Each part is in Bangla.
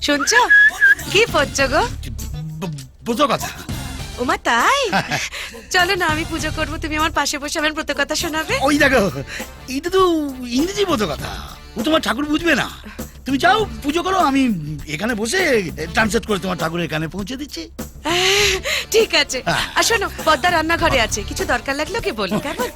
শুনছো কি পড়ছো গো? বুঝো কথা। ওমা তাই? চলো না, আমি পুজো করবো, তুমি আমার পাশে বসে আমার ব্রত কথা শোনাবে। ওই দেখো, এটা তো ইংরেজি বুঝো কথা, ও তোমার ঠাকুর বুঝবে না। তুমি যাও পুজো করো, আমি এখানে বসে ট্রান্সলেট করে তোমার ঠাকুরের এখানে পৌঁছে দিচ্ছি। ঠিক আছে। আর শোনো, পদ্মা রান্নাঘরে আছে, কিছু দরকার লাগলে ওকে বলি, কেমন?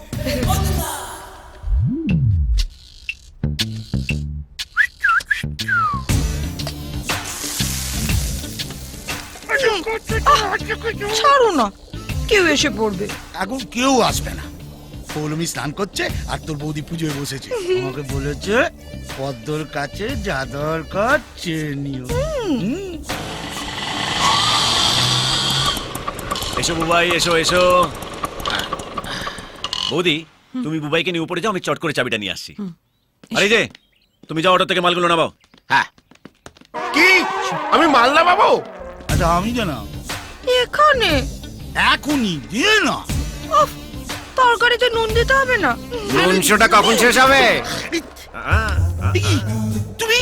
ছাড়ো না, কেউ এসে পড়বে। এখন কেউ আসবে না, পৌলমি স্নান করছে আর তোর বৌদি পুজোয় বসেছে। আমাকে বলেছে পদ্মর কাছে যা দরকার চেয়ে নিও। এসো বুবাই, এসো এসো। বৌদি, তুমি বুবাইকে নিয়ে উপরে যাও, আমি চট করে চাবিটা নিয়ে আসছি। আরে যে তুমি যাও, অটো থেকে মালগুলো নামাও। হ্যাঁ, কি আমি মাল না পাবো? আচ্ছা আমি কেন? এখানে এখনই দিয়ে না। তরকারিতে নুন দিতে হবে না? নুনশোটা কখন শেষ হবে? তুমি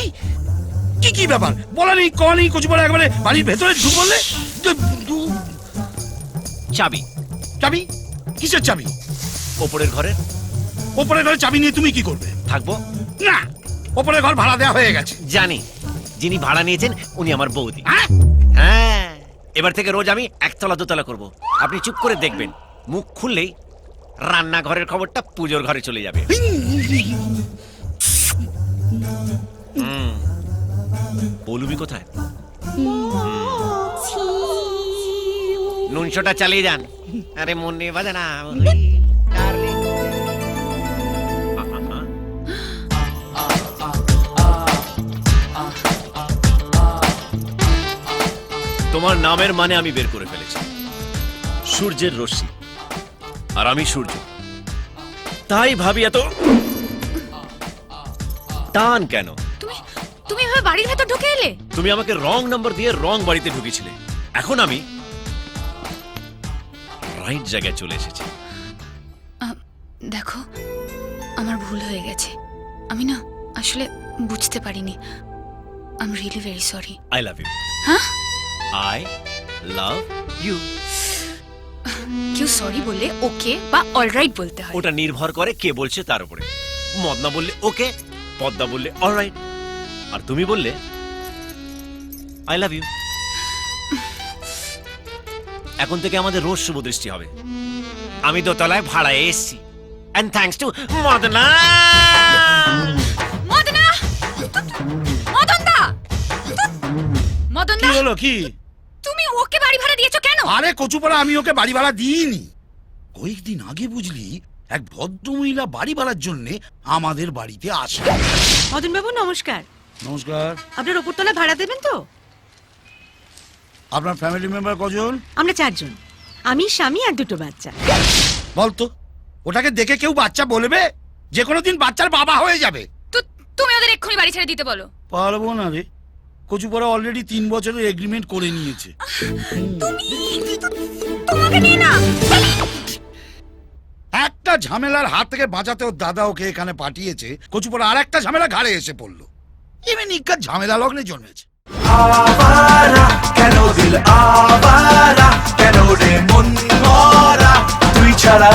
কি কি ব্যাপার? বলা নেই ক নেই, কচু পড়া একেবারে বাড়ির ভেতরে ঢুক বললে। চাবি? চাবি? কিসের চাবি? ওপরের ঘরে ওপরের ঘরে চাবি নিয়ে তুমি কি করবে? থাকবো না, ওপরের ঘর ভাড়া দেওয়া হয়ে গেছে। জানি, যিনি ভাড়া নিয়েছেন উনি আমার বৌদি। হ্যাঁ? হ্যাঁ, এবার থেকে রোজ আমি একতলা দোতলা করব। আপনি চুপ করে দেখবেন, মুখ খুললেই রান্নাঘরের খবরটা পুজোর ঘরে চলে যাবে। পৌলুমি কোথায়? নুনশোটা চালিয়ে যান। আরে মন নিয়ে বাজে না। তোমার নামের মানে আমি বের করে ফেলেছি, সূর্যের রশ্মি, আর আমি সূর্য। তাই ভাবি এত টান কেন? তুমি এভাবে বাড়ির ভেতর ঢুকে এলে? তুমি আমাকে রং নাম্বার দিয়ে রং বাড়িতে ঢুকেছিলে, এখন আমি রাইট জায়গায় চলে এসেছি। দেখো, আমার ভুল হয়ে গেছে, আমি না আসলে বুঝতে পারিনি। I am really very sorry. I love you. হ্যাঁ, আই লাভ ইউ। কেউ সরি বললে ওকে বা অলরাইট বলতে হয়। ওটা নির্ভর করে কে বলছে তার উপরে। মদনা বললে ওকে, পদ্মা বললে অলরাইট, আর তুমি বললে আই লাভ ইউ। এখন থেকে আমাদের রোজ শুভ দৃষ্টি হবে। আমি দোতলায় ভাড়ায় এসেছি, and thanks to Madna. Madna, মদনদা, মদনদা, কি হলো কি? তুমি ওকে বাড়ি ভাড়া দিয়েছো কেন? আরে কচুপাড়া, আমি ওকে বাড়ি ভাড়া দিইনি। কয়েকদিন আগে বুঝলি এক ভদ্রমহিলা বাড়ি ভাড়ার জন্য আমাদের বাড়িতে আসে। মদন বাবু নমস্কার। নমস্কার। আপনার ওপরতলা ভাড়া দেবেন তো? আপনার ফ্যামিলি মেম্বার কজন? আমরা 4 জন, আমি, স্বামী আর 2টো বাচ্চা। বলতো, ওটাকে দেখে কেউ বাচ্চা বলবে? যে কোনো দিন বাচ্চার বাবা হয়ে যাবে। তুমি ওদের এক্ষুনি বাড়ি ছেড়ে দিতে বলো। পারবো না রে, কচুপাড়া অলরেডি 3 বছরের এগ্রিমেন্ট করে নিয়েছে। তোমাকে নিয়ে না। একটা ঝামেলার হাত থেকে বাঁচাতে ওর দাদা ওকে এখানে পাঠিয়েছে, কচুপাড়া আর একটা ঝামেলা ঘাড়ে এসে পড়লো। এমনি নিকার ঝামেলা লগ্নে জন্মেছে। আবারা কেন দিল আবারা, কেন রে মন মরা তুই ছাড়া।